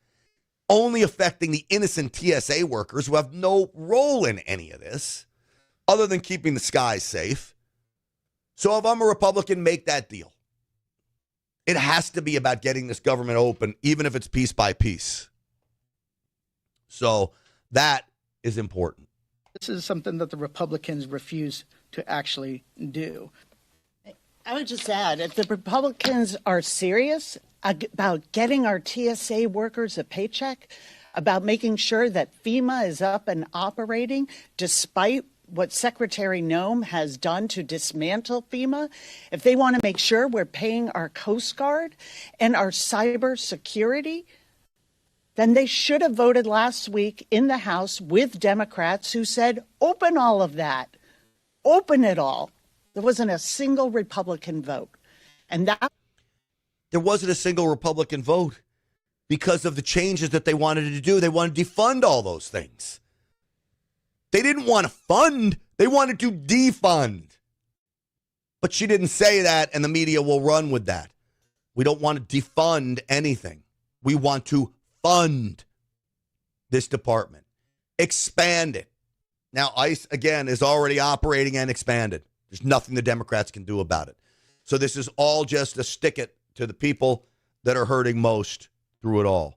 only affecting the innocent TSA workers who have no role in any of this other than keeping the skies safe. So if I'm a Republican, make that deal. It has to be about getting this government open, even if it's piece by piece. So that is important. This is something that the Republicans refuse to actually do. I would just add, if the Republicans are serious about getting our TSA workers a paycheck, about making sure that FEMA is up and operating, despite what Secretary Noem has done to dismantle FEMA, if they want to make sure we're paying our Coast Guard and our cyber security, then they should have voted last week in the House with Democrats who said, open all of that, open it all. There wasn't a single Republican vote. And that there wasn't a single Republican vote because of the changes that they wanted to do. They wanted to defund all those things. They didn't want to fund. They wanted to defund. But she didn't say that, and the media will run with that. We don't want to defund anything. We want to fund this department. Expand it. Now, ICE, again, is already operating and expanded. There's nothing the Democrats can do about it. So this is all just a stick it to the people that are hurting most through it all.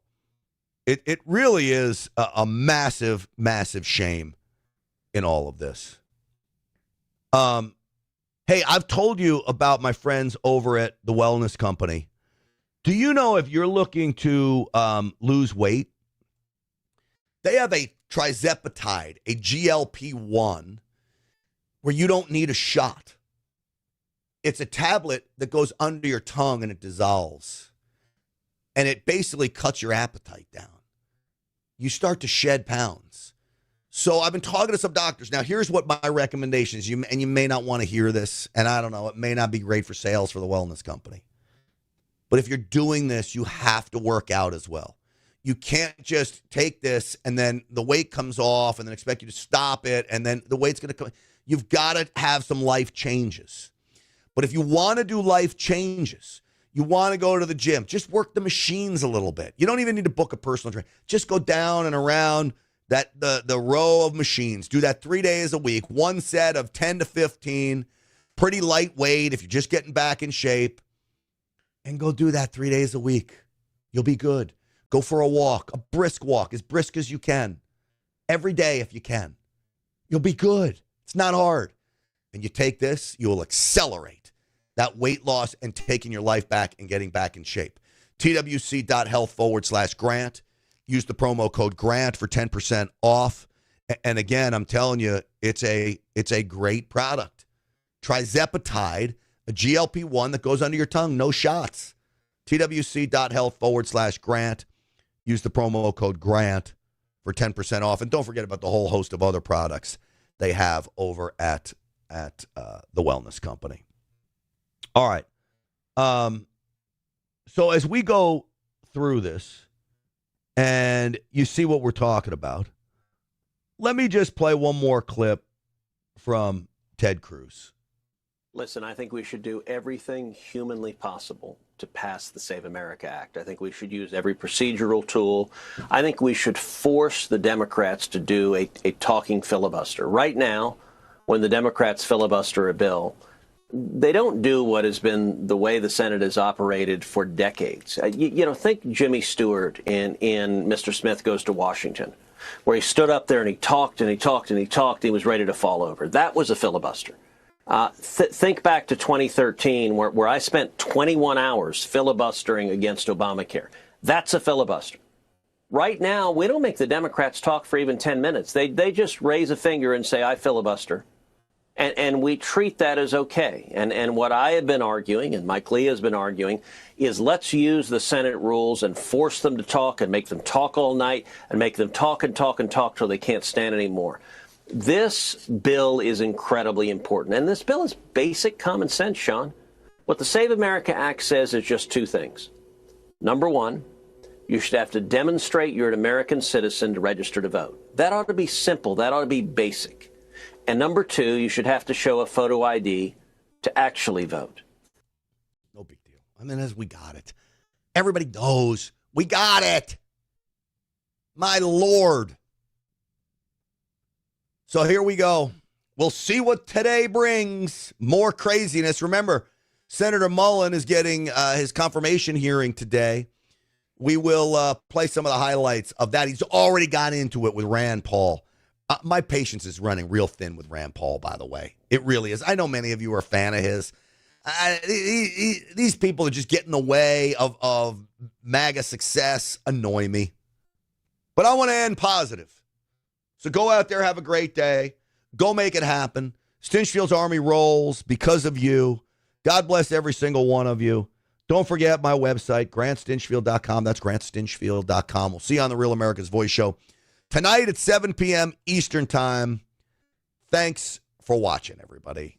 It really is a massive, massive shame in all of this. Hey, I've told you about my friends over at the Wellness Company. Do you know if you're looking to lose weight, they have a trizepatide, a GLP-1, where you don't need a shot. It's a tablet that goes under your tongue and it dissolves. And it basically cuts your appetite down. You start to shed pounds. So I've been talking to some doctors. Now, here's what my recommendation is. You may not want to hear this, and I don't know, it may not be great for sales for the Wellness Company. But if you're doing this, you have to work out as well. You can't just take this and then the weight comes off and then expect you to stop it and then the weight's going to come. You've got to have some life changes. But if you want to do life changes, you want to go to the gym, just work the machines a little bit. You don't even need to book a personal trainer. Just go down and around that the row of machines. Do that 3 days a week, one set of 10 to 15, pretty lightweight if you're just getting back in shape. And go do that 3 days a week. You'll be good. Go for a walk, a brisk walk, as brisk as you can. Every day if you can. You'll be good. It's not hard. And you take this, you will accelerate that weight loss and taking your life back and getting back in shape. TWC.health/Grant. Use the promo code GRANT for 10% off. And again, I'm telling you, it's a great product. Trizepatide, a GLP-1 that goes under your tongue, no shots. twc.health/Grant. Use the promo code GRANT for 10% off. And don't forget about the whole host of other products they have over at the Wellness Company. All right. So as we go through this and you see what we're talking about, let me just play one more clip from Ted Cruz. Listen, I think we should do everything humanly possible to pass the Save America Act. I think we should use every procedural tool. I think we should force the Democrats to do a talking filibuster. Right now, when the Democrats filibuster a bill, they don't do what has been the way the Senate has operated for decades. Think Jimmy Stewart in Mr. Smith Goes to Washington, where he stood up there and he talked and he talked and he talked and he was ready to fall over. That was a filibuster. Think back to 2013, where I spent 21 hours filibustering against Obamacare. That's a filibuster. Right now, we don't make the Democrats talk for even 10 minutes. They just raise a finger and say, I filibuster. And we treat that as okay. And what I have been arguing, and Mike Lee has been arguing, is let's use the Senate rules and force them to talk and make them talk all night and make them talk and talk and talk till they can't stand anymore. This bill is incredibly important. And this bill is basic common sense, Sean. What the Save America Act says is just two things. Number one, you should have to demonstrate you're an American citizen to register to vote. That ought to be simple. That ought to be basic. And number two, you should have to show a photo ID to actually vote. No big deal. I mean, as we got it. Everybody knows we got it. My Lord. So here we go. We'll see what today brings. More craziness. Remember, Senator Mullen is getting his confirmation hearing today. We will play some of the highlights of that. He's already got into it with Rand Paul. My patience is running real thin with Rand Paul, by the way. It really is. I know many of you are a fan of his. These people that just get in the way of MAGA success annoy me. But I want to end positive. So go out there, have a great day. Go make it happen. Stinchfield's Army rolls because of you. God bless every single one of you. Don't forget my website, GrantStinchfield.com. That's GrantStinchfield.com. We'll see you on the Real America's Voice show tonight at 7 p.m. Eastern Time. Thanks for watching, everybody.